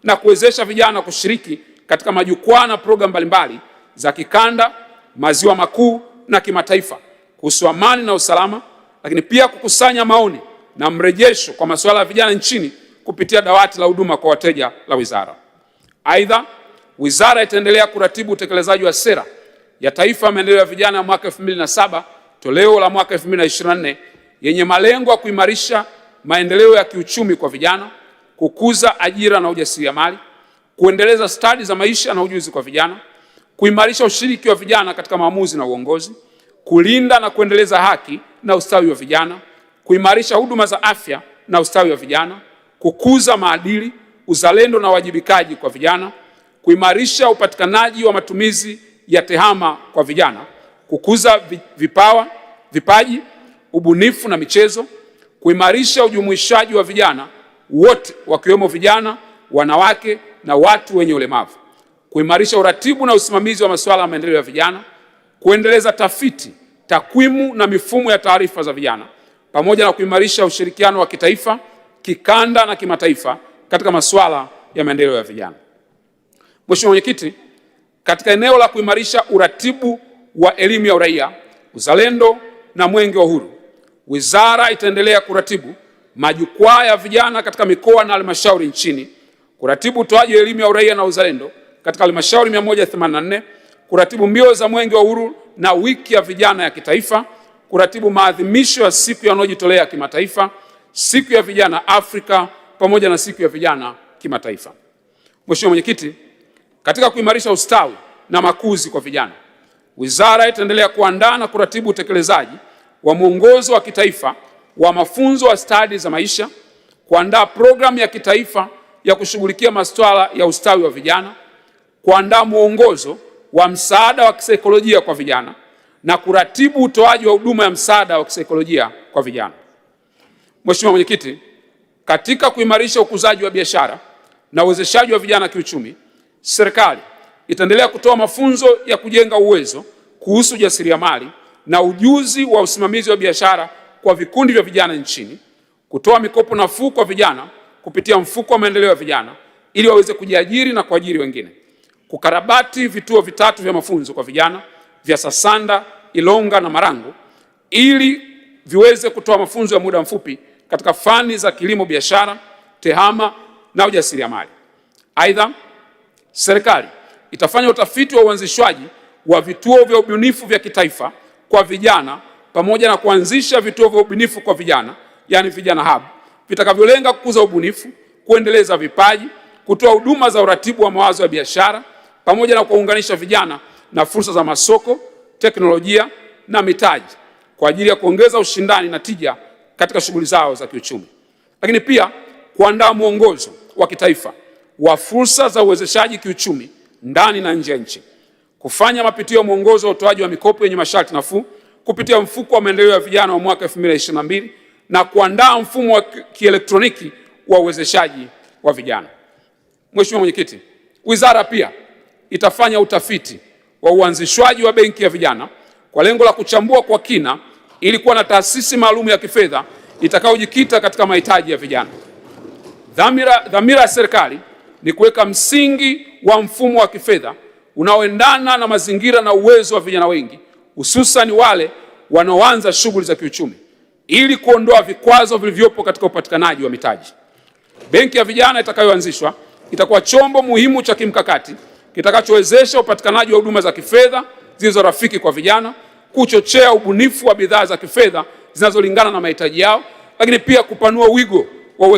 na kuwezesha vijana kushiriki katika majukwaa na programu mbalimbali za kikanda, maziwa makuu na kimataifa kuhusu amani na usalama, lakini pia kukusanya maoni na mrejesho kwa masuala ya vijana nchini kupitia dawati la huduma kwa wateja la wizara. Aidha, wizara itaendelea kuratibu utekelezaji wa sera ya taifa ya maendeleo ya vijana ya mwaka 2007 toleo la mwaka 2024 yenye malengo ya kuimarisha maendeleo ya kiuchumi kwa vijana, kukuza ajira na ujasiriamali, kuendeleza stadi za maisha na ujuzi kwa vijana, kuimarisha ushiriki wa vijana katika maamuzi na uongozi, kulinda na kuendeleza haki na ustawi wa vijana, kuimarisha huduma za afya na ustawi wa vijana, kukuza maadili, uzalendo na uwajibikaji kwa vijana, kuimarisha upatikanaji wa matumizi ya tehama kwa vijana, kukuza vipaji, ubunifu na michezo, kuimarisha ujumuishaji wa vijana wote wakiwemo vijana, wanawake na watu wenye ulemavu, kuimarisha uratibu na usimamizi wa masuala ya maendeleo ya vijana, kuendeleza tafiti, takwimu na mifumo ya taarifa za vijana, pamoja na kuimarisha ushirikiano wa kitaifa, kikanda na kimataifa katika masuala ya maendeleo ya vijana. Mheshimiwa Mwenyekiti, katika eneo la kuimarisha uratibu wa elimu ya uraia, uzalendo na mwenge wa uhuru, wizara itaendelea kuratibu majukwaa ya vijana katika mikoa na halmashauri nchini, kuratibu utoaji wa elimu ya uraia na uzalendo katika halmashauri 184, kuratibu mbio za mwenge wa uhuru na wiki ya vijana ya kitaifa, kuratibu maadhimisho ya siku ya wanaojitolea kimataifa, siku ya vijana Afrika pamoja na siku ya vijana kimataifa. Mheshimiwa Mwenyekiti, katika kuimarisha ustawi na makuzi kwa vijana, wizara itaendelea kuandaa na kuratibu utekelezaji wa mwongozo wa kitaifa wa mafunzo wa stadi za maisha, kuandaa programu ya kitaifa ya kushughulikia masuala ya ustawi wa vijana, kuandaa mwongozo wa msaada wa kisaikolojia kwa vijana na kuratibu utoaji wa huduma ya msaada wa kisaikolojia kwa vijana. Mheshimiwa Mwenyekiti, katika kuimarisha ukuzaji wa biashara na uwezeshaji wa vijana kiuchumi, serikali itaendelea kutoa mafunzo ya kujenga uwezo kuhusu ujasiriamali na ujuzi wa usimamizi wa biashara kwa vikundi vya vijana nchini, kutoa mikopo nafuu kwa vijana kupitia mfuko wa maendeleo ya vijana ili waweze kujiajiri na kuajiri wengine, kukarabati vituo vitatu vya mafunzo kwa vijana vya Sasanda, Ilonga na Marangu ili viweze kutoa mafunzo ya muda mfupi katika fani za kilimo biashara, tehama na ujasiriamali. Aidha, serikali itafanya utafiti wa uanzishwaji wa vituo vya ubunifu vya kitaifa kwa vijana pamoja na kuanzisha vituo vya ubunifu kwa vijana, yani vijana hub, vitakavyolenga kukuza ubunifu, kuendeleza vipaji, kutoa huduma za uratibu wa mawazo ya biashara pamoja na kuunganisha vijana na fursa za masoko, teknolojia na mitaji kwa ajili ya kuongeza ushindani na tija katika shughuli zao za kiuchumi. Lakini pia kuandaa mwongozo wa kitaifa wa fursa za uwezeshaji kiuchumi ndani na nje ya nchi, kufanya mapitio ya mwongozo wa utoaji wa mikopo yenye masharti nafuu kupitia mfuko wa maendeleo ya vijana wa mwaka 2022 na kuandaa mfumo wa kielektroniki wa uwezeshaji wa vijana. Mheshimiwa Mwenyekiti, wizara pia itafanya utafiti wa uanzishwaji wa benki ya vijana kwa lengo la kuchambua kwa kina ili kuwa na taasisi maalum ya kifedha itakayojikita katika mahitaji ya vijana. Dhamira ya serikali ni kuweka msingi wa mfumo wa kifedha unaoendana na mazingira na uwezo wa vijana wengi, hususan wale wanaoanza shughuli za kiuchumi, ili kuondoa vikwazo vilivyopo katika upatikanaji wa mitaji. Benki ya vijana itakayoanzishwa itakuwa chombo muhimu cha kimkakati kitakachowezesha upatikanaji wa huduma za kifedha zilizo rafiki kwa vijana, kuchochea ubunifu wa bidhaa za kifedha zinazolingana na mahitaji yao, lakini pia kupanua wigo wa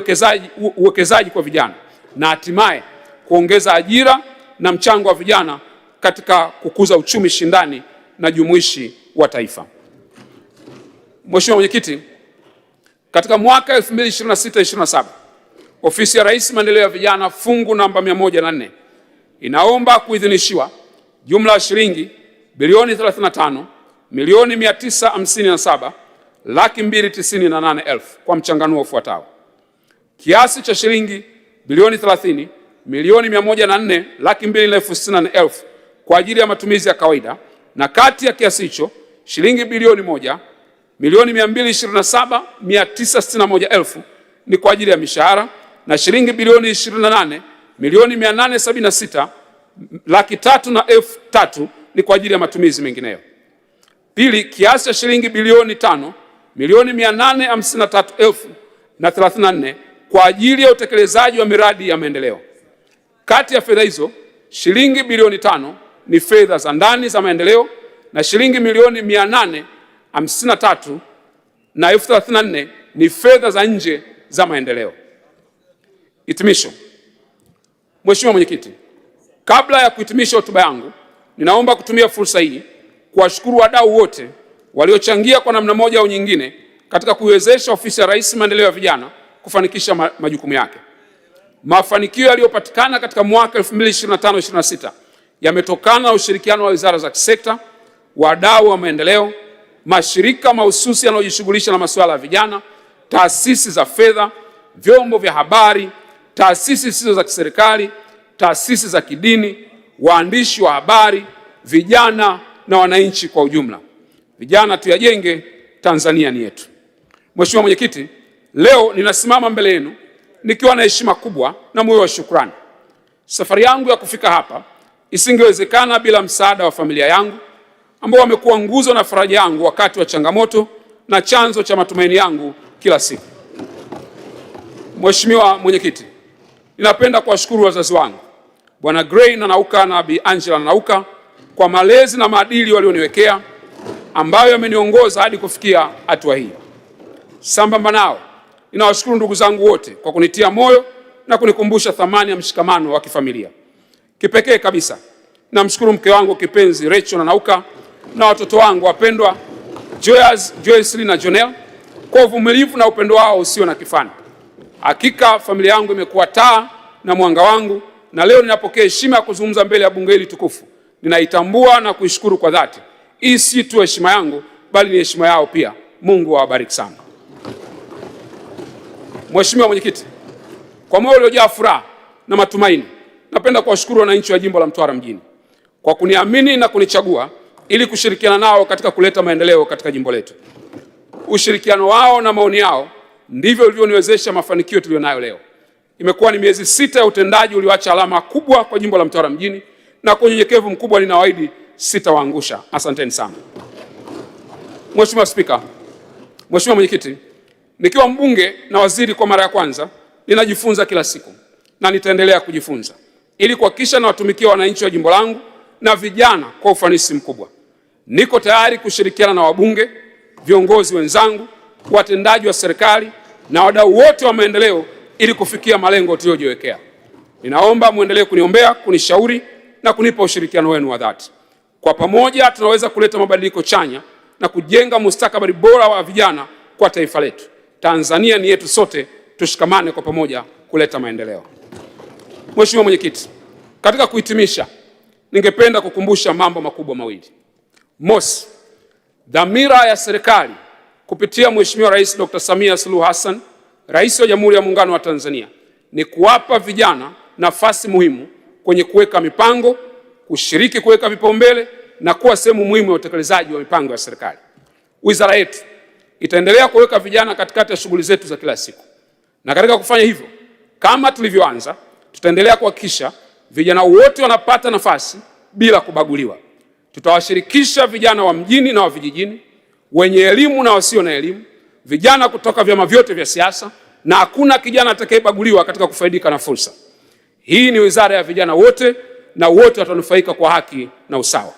uwekezaji kwa vijana, na hatimaye kuongeza ajira na mchango wa vijana katika kukuza uchumi shindani na jumuishi wa taifa. Mheshimiwa Mwenyekiti, katika mwaka 2026/27 Ofisi ya Rais Maendeleo ya Vijana fungu namba 104 inaomba kuidhinishiwa jumla ya shilingi bilioni 35,957,298,000 kwa mchanganuo ufuatao: kiasi cha shilingi bilioni 30,104,264,000 kwa ajili ya matumizi ya kawaida, na kati ya kiasi hicho shilingi bilioni 1,227,961,000 ni kwa ajili ya mishahara, na shilingi bilioni 28,376,300,000 ni kwa ajili ya matumizi mengineyo. Pili, kiasi cha shilingi bilioni 5,853,034 kwa ajili ya utekelezaji wa miradi ya maendeleo. Kati ya fedha hizo, shilingi bilioni 5 ni fedha za ndani za maendeleo na shilingi milioni 853,034 ni fedha za nje za maendeleo. Hitimisho. Mheshimiwa Mwenyekiti, kabla ya kuhitimisha hotuba yangu, ninaomba kutumia fursa hii kuwashukuru wadau wote waliochangia kwa namna moja au nyingine katika kuiwezesha Ofisi ya Rais Maendeleo ya Vijana kufanikisha majukumu yake. Mafanikio yaliyopatikana katika mwaka 2025/26 yametokana na ushirikiano wa wizara za kisekta, wadau wa maendeleo, mashirika mahususi yanayojishughulisha na masuala ya vijana, taasisi za fedha, vyombo vya habari, taasisi zisizo za kiserikali, taasisi za kidini, waandishi wa habari, vijana na wananchi kwa ujumla. Vijana tuyajenge, Tanzania ni yetu. Mheshimiwa Mwenyekiti, leo ninasimama mbele yenu nikiwa na heshima kubwa na moyo wa shukrani. Safari yangu ya kufika hapa isingewezekana bila msaada wa familia yangu, ambao wamekuwa nguzo na faraja yangu wakati wa changamoto na chanzo cha matumaini yangu kila siku. Mheshimiwa Mwenyekiti, ninapenda kuwashukuru wazazi wangu, Bwana Gray Nanauka na Bi Angela Nanauka, kwa malezi na maadili walioniwekea ambayo yameniongoza hadi kufikia hatua hii. Sambamba nao, ninawashukuru ndugu zangu wote kwa kunitia moyo na kunikumbusha thamani ya mshikamano wa kifamilia. Kipekee kabisa, namshukuru mke wangu kipenzi Rachel Nanauka na watoto wangu wapendwa Joyce na Jonel kwa uvumilivu na upendo wao usio na kifani. Hakika familia yangu imekuwa taa na mwanga wangu, na leo ninapokea heshima ya kuzungumza mbele ya bunge hili tukufu. Ninaitambua na kuishukuru kwa dhati. Hii si tu heshima yangu, bali ni heshima yao pia. Mungu awabariki sana. Mheshimiwa Mwenyekiti, kwa moyo uliojaa furaha na matumaini, napenda kuwashukuru wananchi wa jimbo la Mtwara mjini kwa kuniamini na kunichagua ili kushirikiana nao katika kuleta maendeleo katika jimbo letu. Ushirikiano wao na maoni yao ndivyo ulivyoniwezesha mafanikio tulionayo leo. Imekuwa ni miezi 6 ya utendaji ulioacha alama kubwa kwa jimbo la Mtwara mjini, na kwa unyenyekevu mkubwa ninawaahidi sitawaangusha. Asanteni sana. Mheshimiwa Spika, Mheshimiwa Mwenyekiti, nikiwa mbunge na waziri kwa mara ya kwanza, ninajifunza kila siku na nitaendelea kujifunza ili kuhakikisha nawatumikia wananchi wa jimbo langu na vijana kwa ufanisi mkubwa. Niko tayari kushirikiana na wabunge, viongozi wenzangu, watendaji wa serikali na wadau wote wa maendeleo ili kufikia malengo tuliyojiwekea. Ninaomba muendelee kuniombea, kunishauri na kunipa ushirikiano wenu wa dhati. Kwa pamoja tunaweza kuleta mabadiliko chanya na kujenga mustakabali bora wa vijana kwa taifa letu. Tanzania ni yetu sote, tushikamane kwa pamoja kuleta maendeleo. Mheshimiwa Mwenyekiti, katika kuhitimisha, ningependa kukumbusha mambo makubwa mawili. Mosi, dhamira ya serikali kupitia Mheshimiwa Rais Dr. Samia Suluhu Hassan, Rais wa Jamhuri ya Muungano wa Tanzania, ni kuwapa vijana nafasi muhimu kwenye kuweka mipango, kushiriki kuweka vipaumbele na kuwa sehemu muhimu ya utekelezaji wa mipango ya serikali. Wizara yetu itaendelea kuweka vijana katikati ya shughuli zetu za kila siku, na katika kufanya hivyo, kama tulivyoanza, tutaendelea kuhakikisha vijana wote wanapata nafasi bila kubaguliwa. Tutawashirikisha vijana wa mjini na wa vijijini, wenye elimu na wasio na elimu, vijana kutoka vyama vyote vya siasa, na hakuna kijana atakayebaguliwa katika kufaidika na fursa. Hii ni wizara ya vijana wote, na wote watanufaika kwa haki na usawa.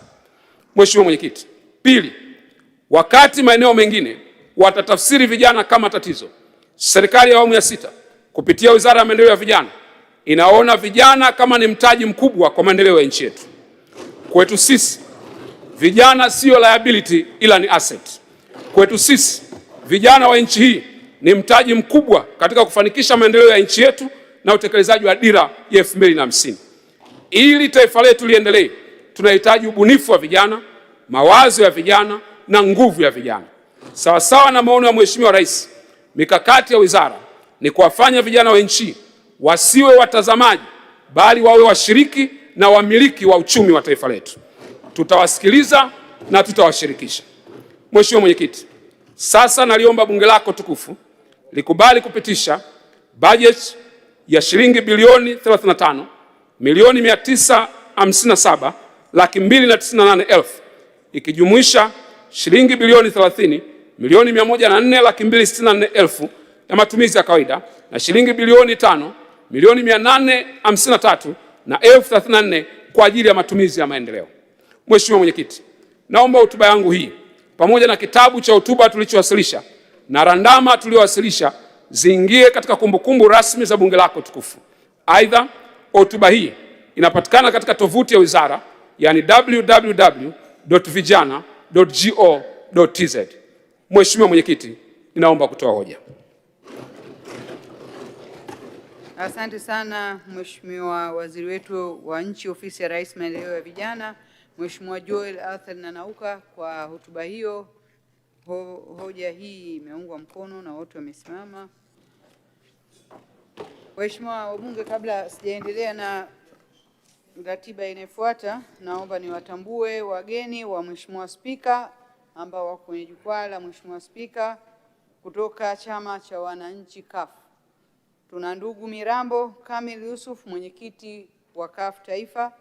Mheshimiwa Mwenyekiti, pili, wakati maeneo mengine watatafsiri vijana kama tatizo, serikali ya awamu ya 6 kupitia Wizara ya Maendeleo ya Vijana inaona vijana kama ni mtaji mkubwa kwa maendeleo ya nchi yetu. Kwetu sisi, vijana sio liability ila ni asset. Kwetu sisi, vijana wa nchi hii ni mtaji mkubwa katika kufanikisha maendeleo ya nchi yetu na utekelezaji wa dira ya 2050. Ili taifa letu liendelee, tunahitaji ubunifu wa vijana, mawazo ya vijana na nguvu ya vijana. Sawasawa na maono ya Mheshimiwa Rais, mikakati ya wizara ni kuwafanya vijana wa nchi wasiwe watazamaji, bali wawe washiriki na wamiliki wa uchumi wa taifa letu. Tutawasikiliza na tutawashirikisha. Mheshimiwa Mwenyekiti, sasa naliomba bunge lako tukufu likubali kupitisha bajeti ya shilingi bilioni 35 milioni 957,298,000 ikijumuisha shilingi bilioni 30 milioni 104,264,000 ya matumizi ya kawaida na shilingi bilioni 5 milioni 853,034 kwa ajili ya matumizi ya maendeleo. Mheshimiwa Mwenyekiti, naomba hotuba yangu hii pamoja na kitabu cha hotuba tulichowasilisha na randama tuliowasilisha ziingie katika kumbukumbu rasmi za bunge lako tukufu. Aidha, hotuba hii inapatikana katika tovuti ya wizara, yani www.vijana.go.tz. Mheshimiwa Mwenyekiti, ninaomba kutoa hoja. Asante sana Mheshimiwa Waziri wetu wa Nchi, Ofisi ya Rais, Maendeleo ya Vijana, Mheshimiwa Joel Arthur Nanauka kwa hotuba hiyo. Hoja hii imeungwa mkono na wote wamesimama. Waheshimiwa wabunge, kabla sijaendelea na ratiba inayofuata, naomba niwatambue wageni wa Mheshimiwa Spika ambao wako kwenye jukwaa la Mheshimiwa Spika kutoka Chama cha Wananchi CUF. Tuna ndugu Mirambo Kamil Yusuf, mwenyekiti wa CUF Taifa,